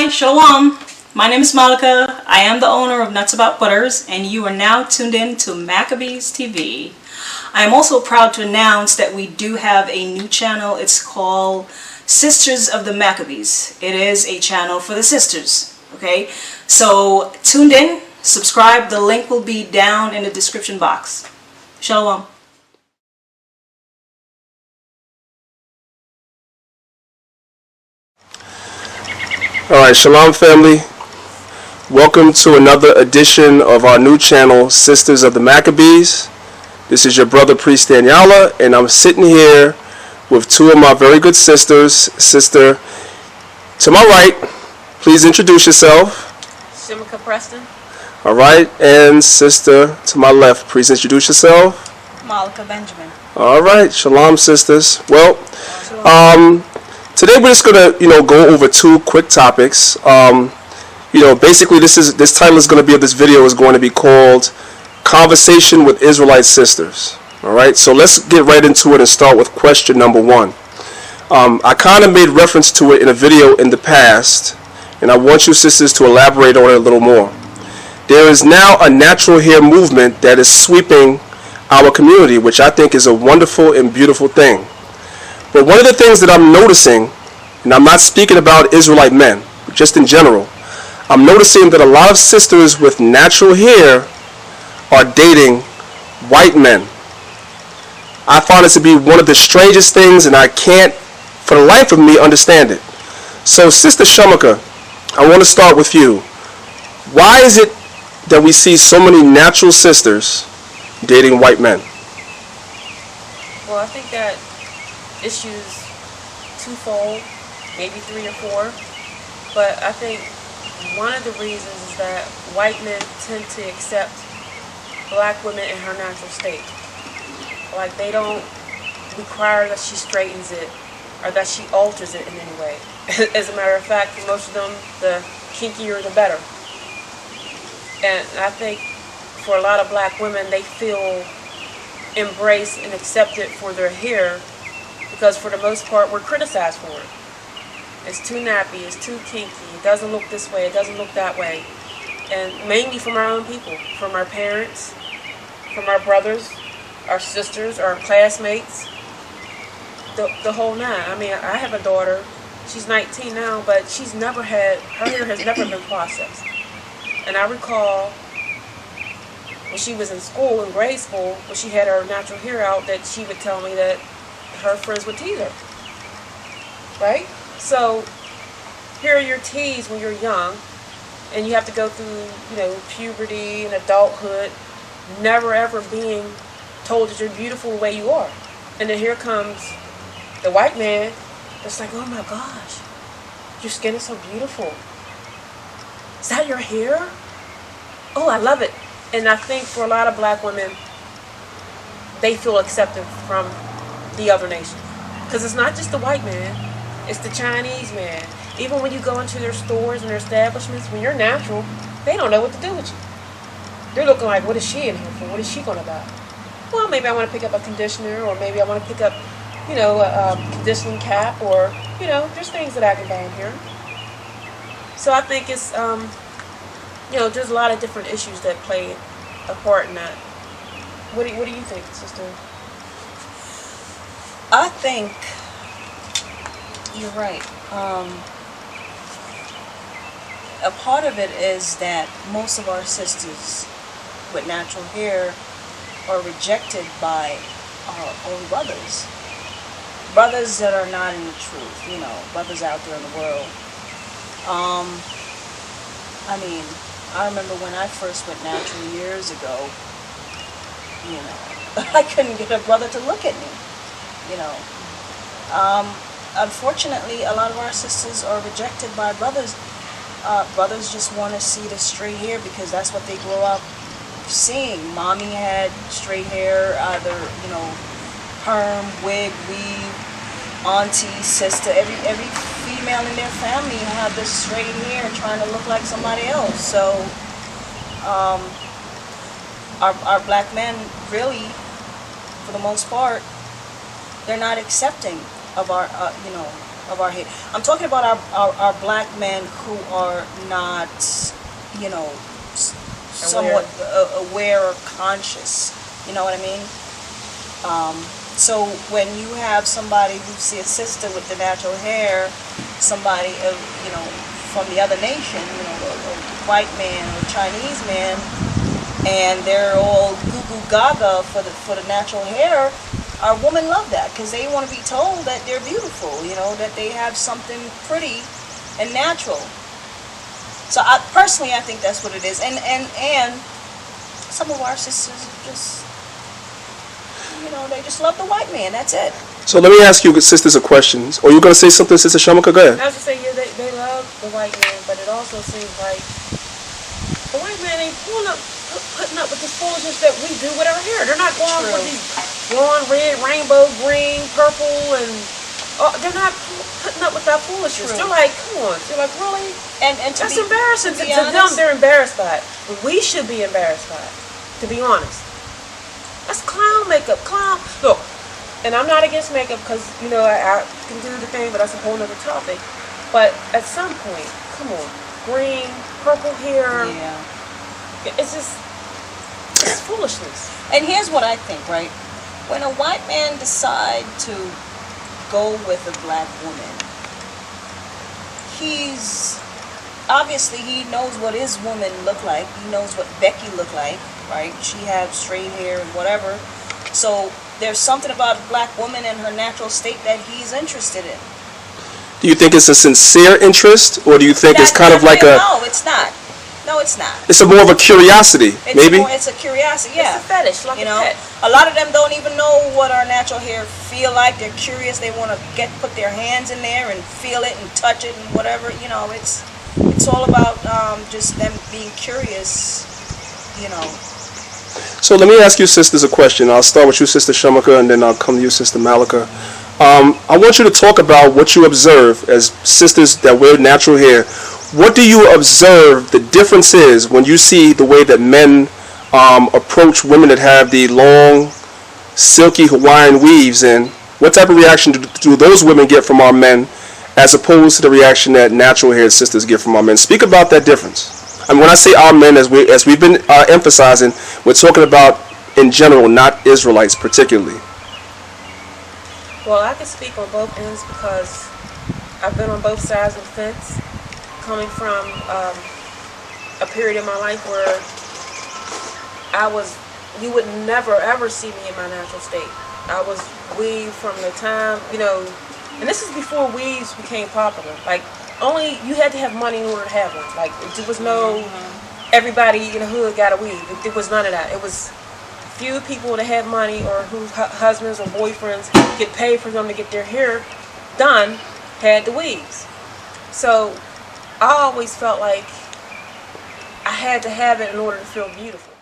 Hi, Shalom. My name is Malakah. I am the owner of Nuts About Butters, and you are now tuned in to Maccabeestv. I am also proud to announce that we do have a new channel. It's called Sisters of the Maccabees. It is a channel for the sisters. Okay, so tuned in, subscribe. The link will be down in the description box. Shalom. Alright, Shalom family. Welcome to another edition of our new channel, Sisters of the Maccabees. This is your brother priest Danyaahla, and I'm sitting here with two of my very good sisters. Sister to my right, please introduce yourself. Shamakah Preston. Alright, and sister to my left, please introduce yourself. Malakah Benjamin. Alright, Shalom sisters. Well, today we're just gonna, go over two quick topics. Basically this title is gonna be of this video is going to be called Conversation with Israelite Sisters. Alright, so let's get right into it and start with question number one. I kind of made reference to it in a video in the past, and I want you sisters to elaborate on it a little more. There is now a natural hair movement that is sweeping our community, which I think is a wonderful and beautiful thing. But one of the things that I'm noticing, and I'm not speaking about Israelite men, just in general, I'm noticing that a lot of sisters with natural hair are dating white men. I find it to be one of the strangest things, and I can't, for the life of me, understand it. So, Sister Shamakah, I want to start with you. Why is it that we see so many natural sisters dating white men? Well, I think that issues twofold, maybe three or four, but I think one of the reasons is that white men tend to accept black women in her natural state. Like, they don't require that she straightens it or that she alters it in any way. As a matter of fact, for most of them, the kinkier the better. And I think for a lot of black women, they feel embraced and accepted for their hair, because for the most part we're criticized for it. It's too nappy, it's too kinky, it doesn't look this way, it doesn't look that way. And mainly from our own people, from our parents, from our brothers, our sisters, our classmates, the whole nine. I mean, I have a daughter, she's 19 now, but she's never had, her hair has never been processed. And I recall when she was in school, in grade school, when she had her natural hair out, that she would tell me that her friends would tease her, right? So here are your teased when you're young, and you have to go through, puberty and adulthood, never ever being told that you're beautiful the way you are. And then here comes the white man that's like, oh my gosh, your skin is so beautiful. Is that your hair? Oh, I love it. And I think for a lot of black women, they feel accepted from the other nations. Because it's not just the white man, it's the Chinese man. Even when you go into their stores and their establishments, when you're natural, they don't know what to do with you. They're looking like, what is she in here for? What is she going to buy? Well, maybe I want to pick up a conditioner, or maybe I want to pick up, a conditioning cap, or, there's things that I can buy in here. So I think it's, there's a lot of different issues that play a part in that. What do you think, sister? I think you're right. A part of it is that most of our sisters with natural hair are rejected by our own brothers. Brothers that are not in the truth, brothers out there in the world. I remember when I first went natural years ago, I couldn't get a brother to look at me, Unfortunately, a lot of our sisters are rejected by brothers. Brothers just want to see the straight hair because that's what they grow up seeing. Mommy had straight hair, either, perm, wig, weave, auntie, sister. Every female in their family had this straight hair trying to look like somebody else. So, our black men really, for the most part, they're not accepting of our, of our hair. I'm talking about our black men who are not, you know, somewhat aware or conscious. You know what I mean? So when you have somebody who's a sister with the natural hair, somebody of, you know, from the other nation, you know, a white man or a Chinese man, and they're all goo goo gaga for the natural hair, our women love that because they want to be told that they're beautiful, you know, that they have something pretty and natural. So I think that's what it is, and some of our sisters just, you know, they just love the white man. That's it. So let me ask you, sisters, a question. Or you gonna say something, Sister Shamakah? Go ahead. I was just saying, yeah, they love the white man, but it also seems like the white man ain't putting up with this foolishness that we do with our hair. They're not going for these blonde, red, rainbow, green, purple, and they're not putting up with that foolishness. They're like, come on. They're like, really? And that's embarrassing. To them, they're embarrassed by it. But we should be embarrassed by it, to be honest. That's clown makeup. Clown. Look, and I'm not against makeup because, you know, I can do the thing, but that's a whole other topic. But at some point, come on. Green, purple hair. Yeah. It's just, it's foolishness. And here's what I think, right? When a white man decides to go with a black woman, obviously he knows what his woman look like. He knows what Becky looked like, right? She had straight hair and whatever. So there's something about a black woman and her natural state that he's interested in. Do you think it's a sincere interest, or do you think it's kind of like a... No, it's not. No, it's not. It's more of a curiosity, maybe? It's a curiosity, yeah. It's a fetish, like you a know, pet. a lot of them don't even know what our natural hair feel like. They're curious. They want to put their hands in there and feel it and touch it and whatever. You know, it's all about just them being curious, you know. So let me ask you, sisters, a question. I'll start with you, Sister Shamakah, and then I'll come to you, Sister Malakah. I want you to talk about what you observe as sisters that wear natural hair. What do you observe the difference is when you see the way that men approach women that have the long, silky Hawaiian weaves, and what type of reaction do those women get from our men as opposed to the reaction that natural haired sisters get from our men? Speak about that difference. And when I say our men, as we've been emphasizing, we're talking about in general, not Israelites particularly. Well, I can speak on both ends because I've been on both sides of the fence, coming from a period in my life where you would never ever see me in my natural state. I was weaved from the time, you know, and this is before weaves became popular. Like, only you had to have money in order to have one. Like, there was no everybody in the hood got a weave. There was none of that. It was few people that had money or whose husbands or boyfriends get paid for them to get their hair done had the weaves. So I always felt like I had to have it in order to feel beautiful.